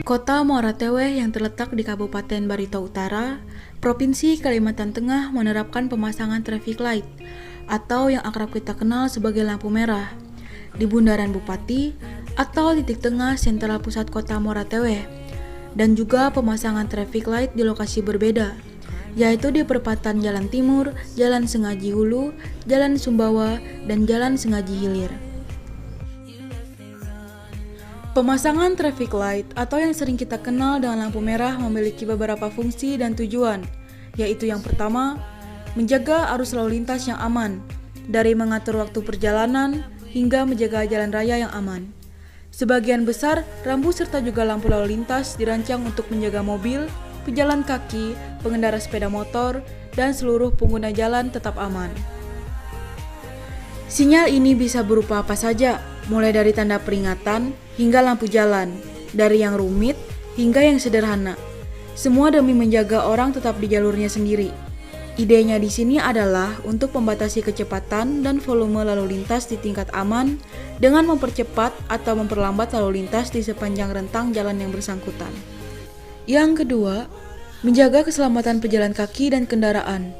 Kota Muara Teweh yang terletak di Kabupaten Barito Utara, Provinsi Kalimantan Tengah menerapkan pemasangan traffic light atau yang akrab kita kenal sebagai lampu merah di Bundaran Bupati atau titik tengah sentral pusat kota Muara Teweh, dan juga pemasangan traffic light di lokasi berbeda, yaitu di perempatan Jalan Timur, Jalan Sengaji Hulu, Jalan Sumbawa, dan Jalan Sengaji Hilir. Pemasangan traffic light atau yang sering kita kenal dengan lampu merah memiliki beberapa fungsi dan tujuan, yaitu yang pertama, menjaga arus lalu lintas yang aman, dari mengatur waktu perjalanan hingga menjaga jalan raya yang aman. Sebagian besar rambu serta juga lampu lalu lintas dirancang untuk menjaga mobil, pejalan kaki, pengendara sepeda motor, dan seluruh pengguna jalan tetap aman. Sinyal ini bisa berupa apa saja, mulai dari tanda peringatan hingga lampu jalan, dari yang rumit hingga yang sederhana. Semua demi menjaga orang tetap di jalurnya sendiri. Idenya di sini adalah untuk membatasi kecepatan dan volume lalu lintas di tingkat aman dengan mempercepat atau memperlambat lalu lintas di sepanjang rentang jalan yang bersangkutan. Yang kedua, menjaga keselamatan pejalan kaki dan kendaraan.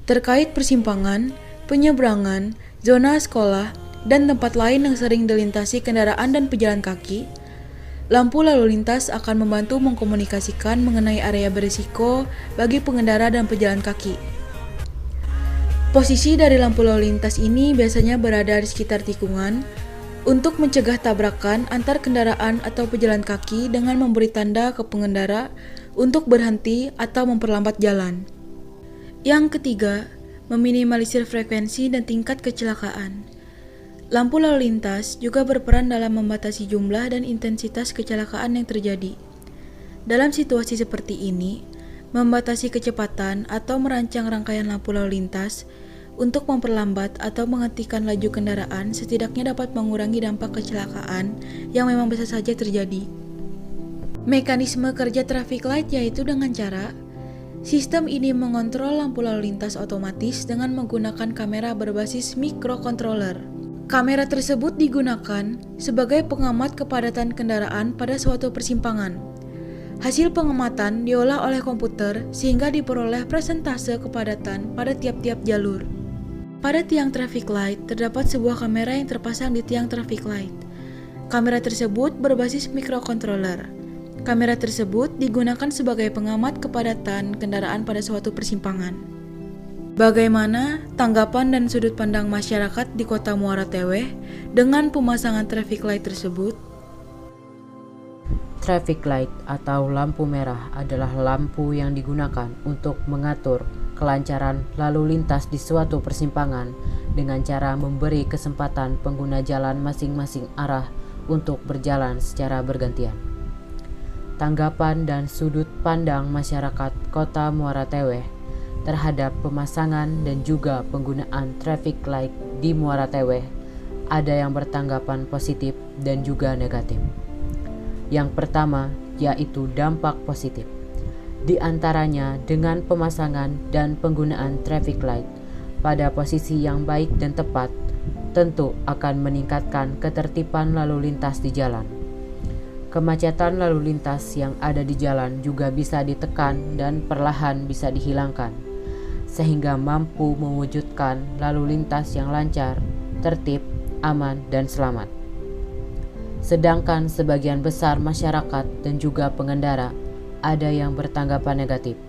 Terkait persimpangan, penyeberangan, zona sekolah, dan tempat lain yang sering dilintasi kendaraan dan pejalan kaki, lampu lalu lintas akan membantu mengkomunikasikan mengenai area berisiko bagi pengendara dan pejalan kaki. Posisi dari lampu lalu lintas ini biasanya berada di sekitar tikungan untuk mencegah tabrakan antar kendaraan atau pejalan kaki dengan memberi tanda ke pengendara untuk berhenti atau memperlambat jalan. Yang ketiga, meminimalisir frekuensi dan tingkat kecelakaan. Lampu lalu lintas juga berperan dalam membatasi jumlah dan intensitas kecelakaan yang terjadi. Dalam situasi seperti ini, membatasi kecepatan atau merancang rangkaian lampu lalu lintas untuk memperlambat atau menghentikan laju kendaraan setidaknya dapat mengurangi dampak kecelakaan yang memang bisa saja terjadi. Mekanisme kerja traffic light yaitu dengan cara sistem ini mengontrol lampu lalu lintas otomatis dengan menggunakan kamera berbasis microcontroller. Kamera tersebut digunakan sebagai pengamat kepadatan kendaraan pada suatu persimpangan. Hasil pengamatan diolah oleh komputer sehingga diperoleh persentase kepadatan pada tiap-tiap jalur. Pada tiang traffic light terdapat sebuah kamera yang terpasang di tiang traffic light. Kamera tersebut berbasis microcontroller. Kamera tersebut digunakan sebagai pengamat kepadatan kendaraan pada suatu persimpangan. Bagaimana tanggapan dan sudut pandang masyarakat di Kota Muara Teweh dengan pemasangan traffic light tersebut? Traffic light atau lampu merah adalah lampu yang digunakan untuk mengatur kelancaran lalu lintas di suatu persimpangan dengan cara memberi kesempatan pengguna jalan masing-masing arah untuk berjalan secara bergantian. Tanggapan dan sudut pandang masyarakat Kota Muara Teweh terhadap pemasangan dan juga penggunaan traffic light di Muara Teweh ada yang bertanggapan positif dan juga negatif. Yang pertama yaitu dampak positif. Di antaranya dengan pemasangan dan penggunaan traffic light pada posisi yang baik dan tepat tentu akan meningkatkan ketertiban lalu lintas di jalan. Kemacetan lalu lintas yang ada di jalan juga bisa ditekan dan perlahan bisa dihilangkan, sehingga mampu mewujudkan lalu lintas yang lancar, tertib, aman, dan selamat. Sedangkan sebagian besar masyarakat dan juga pengendara ada yang bertanggapan negatif,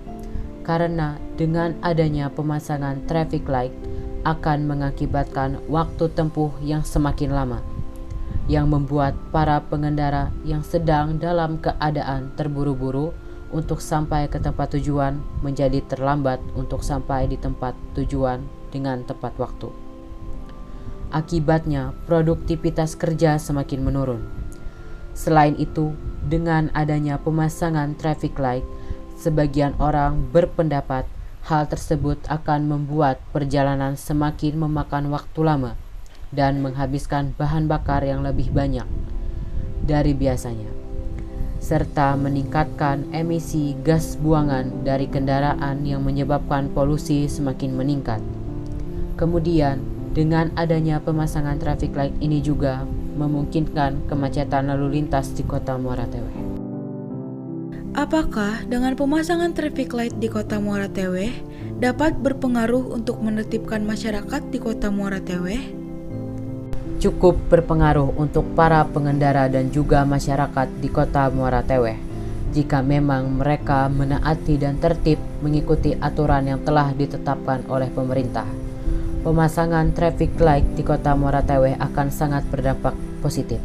karena dengan adanya pemasangan traffic light akan mengakibatkan waktu tempuh yang semakin lama, yang membuat para pengendara yang sedang dalam keadaan terburu-buru untuk sampai ke tempat tujuan menjadi terlambat untuk sampai di tempat tujuan dengan tepat waktu. Akibatnya, produktivitas kerja semakin menurun. Selain itu, dengan adanya pemasangan traffic light, sebagian orang berpendapat hal tersebut akan membuat perjalanan semakin memakan waktu lama dan menghabiskan bahan bakar yang lebih banyak dari biasanya, serta meningkatkan emisi gas buangan dari kendaraan yang menyebabkan polusi semakin meningkat. Kemudian, dengan adanya pemasangan traffic light ini juga memungkinkan kemacetan lalu lintas di Kota Muara Teweh. Apakah dengan pemasangan traffic light di Kota Muara Teweh dapat berpengaruh untuk menertibkan masyarakat di Kota Muara Teweh? Cukup berpengaruh untuk para pengendara dan juga masyarakat di Kota Muara Teweh jika memang mereka menaati dan tertib mengikuti aturan yang telah ditetapkan oleh pemerintah. Pemasangan traffic light di Kota Muara Teweh akan sangat berdampak positif.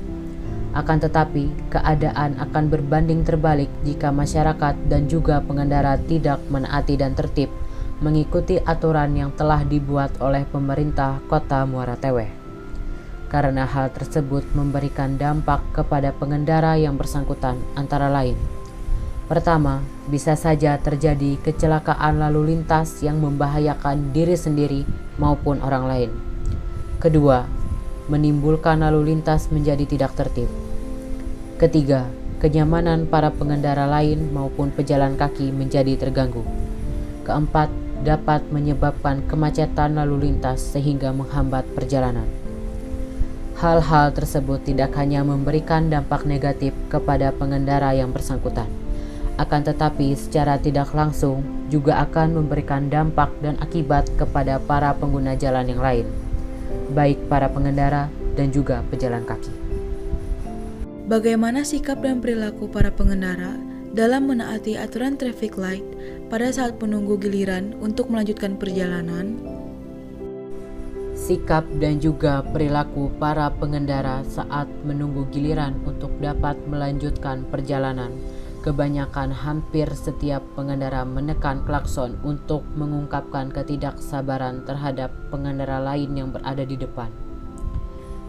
Akan tetapi, keadaan akan berbanding terbalik jika masyarakat dan juga pengendara tidak menaati dan tertib mengikuti aturan yang telah dibuat oleh pemerintah Kota Muara Teweh. Karena hal tersebut memberikan dampak kepada pengendara yang bersangkutan antara lain. Pertama, bisa saja terjadi kecelakaan lalu lintas yang membahayakan diri sendiri maupun orang lain. Kedua, menimbulkan lalu lintas menjadi tidak tertib. Ketiga, kenyamanan para pengendara lain maupun pejalan kaki menjadi terganggu. Keempat, dapat menyebabkan kemacetan lalu lintas sehingga menghambat perjalanan. Hal-hal tersebut tidak hanya memberikan dampak negatif kepada pengendara yang bersangkutan, akan tetapi secara tidak langsung juga akan memberikan dampak dan akibat kepada para pengguna jalan yang lain, baik para pengendara dan juga pejalan kaki. Bagaimana sikap dan perilaku para pengendara dalam menaati aturan traffic light pada saat menunggu giliran untuk melanjutkan perjalanan? Sikap dan juga perilaku para pengendara saat menunggu giliran untuk dapat melanjutkan perjalanan. Kebanyakan hampir setiap pengendara menekan klakson untuk mengungkapkan ketidaksabaran terhadap pengendara lain yang berada di depan.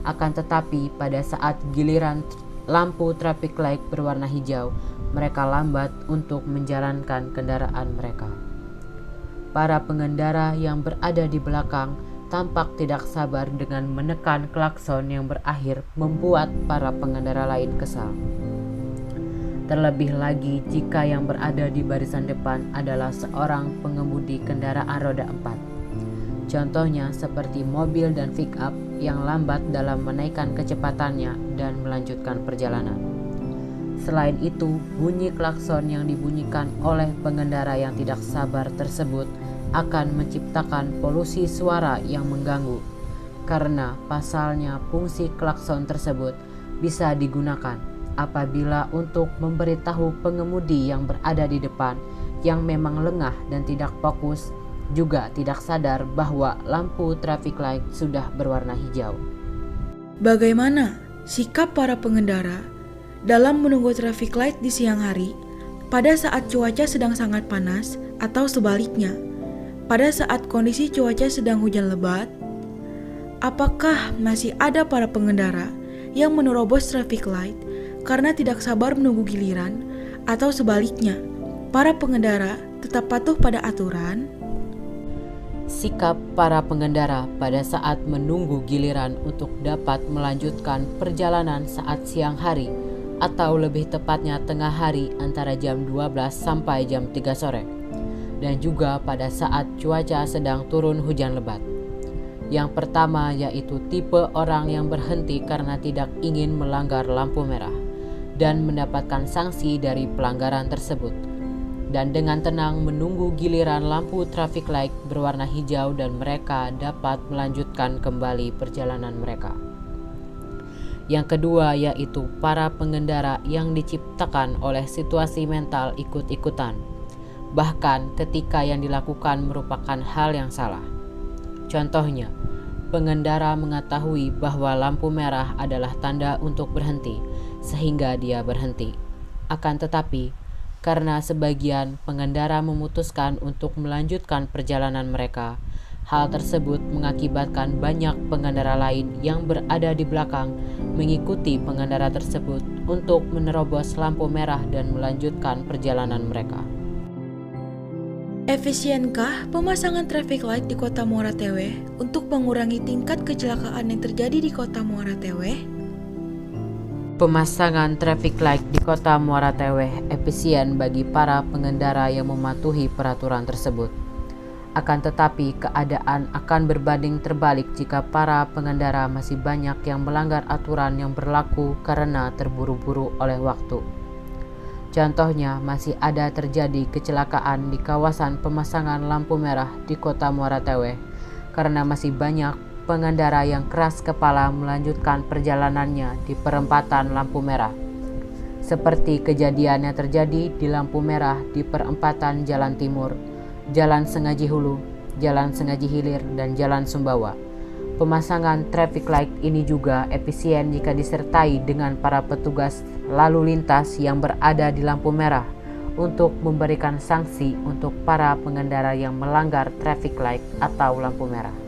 Akan tetapi pada saat giliran lampu traffic light berwarna hijau, mereka lambat untuk menjalankan kendaraan mereka. Para pengendara yang berada di belakang tampak tidak sabar dengan menekan klakson yang berakhir membuat para pengendara lain kesal. Terlebih lagi jika yang berada di barisan depan adalah seorang pengemudi kendaraan roda 4. Contohnya seperti mobil dan pick-up yang lambat dalam menaikkan kecepatannya dan melanjutkan perjalanan. Selain itu, bunyi klakson yang dibunyikan oleh pengendara yang tidak sabar tersebut akan menciptakan polusi suara yang mengganggu, karena pasalnya fungsi klakson tersebut bisa digunakan apabila untuk memberitahu pengemudi yang berada di depan yang memang lengah dan tidak fokus, juga tidak sadar bahwa lampu traffic light sudah berwarna hijau. Bagaimana sikap para pengendara dalam menunggu traffic light di siang hari pada saat cuaca sedang sangat panas atau sebaliknya, pada saat kondisi cuaca sedang hujan lebat? Apakah masih ada para pengendara yang menerobos traffic light karena tidak sabar menunggu giliran, atau sebaliknya, para pengendara tetap patuh pada aturan? Sikap para pengendara pada saat menunggu giliran untuk dapat melanjutkan perjalanan saat siang hari atau lebih tepatnya tengah hari antara jam 12 sampai jam 3 sore, dan juga pada saat cuaca sedang turun hujan lebat. Yang pertama yaitu tipe orang yang berhenti karena tidak ingin melanggar lampu merah dan mendapatkan sanksi dari pelanggaran tersebut, dan dengan tenang menunggu giliran lampu traffic light berwarna hijau dan mereka dapat melanjutkan kembali perjalanan mereka. Yang kedua yaitu para pengendara yang diciptakan oleh situasi mental ikut-ikutan, bahkan ketika yang dilakukan merupakan hal yang salah. Contohnya, pengendara mengetahui bahwa lampu merah adalah tanda untuk berhenti, sehingga dia berhenti. Akan tetapi, karena sebagian pengendara memutuskan untuk melanjutkan perjalanan mereka, hal tersebut mengakibatkan banyak pengendara lain yang berada di belakang mengikuti pengendara tersebut untuk menerobos lampu merah dan melanjutkan perjalanan mereka. Efisienkah pemasangan traffic light di Kota Muara Teweh untuk mengurangi tingkat kecelakaan yang terjadi di Kota Muara Teweh? Pemasangan traffic light di Kota Muara Teweh efisien bagi para pengendara yang mematuhi peraturan tersebut. Akan tetapi, keadaan akan berbanding terbalik jika para pengendara masih banyak yang melanggar aturan yang berlaku karena terburu-buru oleh waktu. Contohnya, masih ada terjadi kecelakaan di kawasan pemasangan lampu merah di kota Muara Tewe karena masih banyak pengendara yang keras kepala melanjutkan perjalanannya di perempatan lampu merah. Seperti kejadian yang terjadi di lampu merah di perempatan Jalan Timur, Jalan Sengaji Hulu, Jalan Sengaji Hilir, dan Jalan Sumbawa. Pemasangan traffic light ini juga efisien jika disertai dengan para petugas lalu lintas yang berada di lampu merah untuk memberikan sanksi untuk para pengendara yang melanggar traffic light atau lampu merah.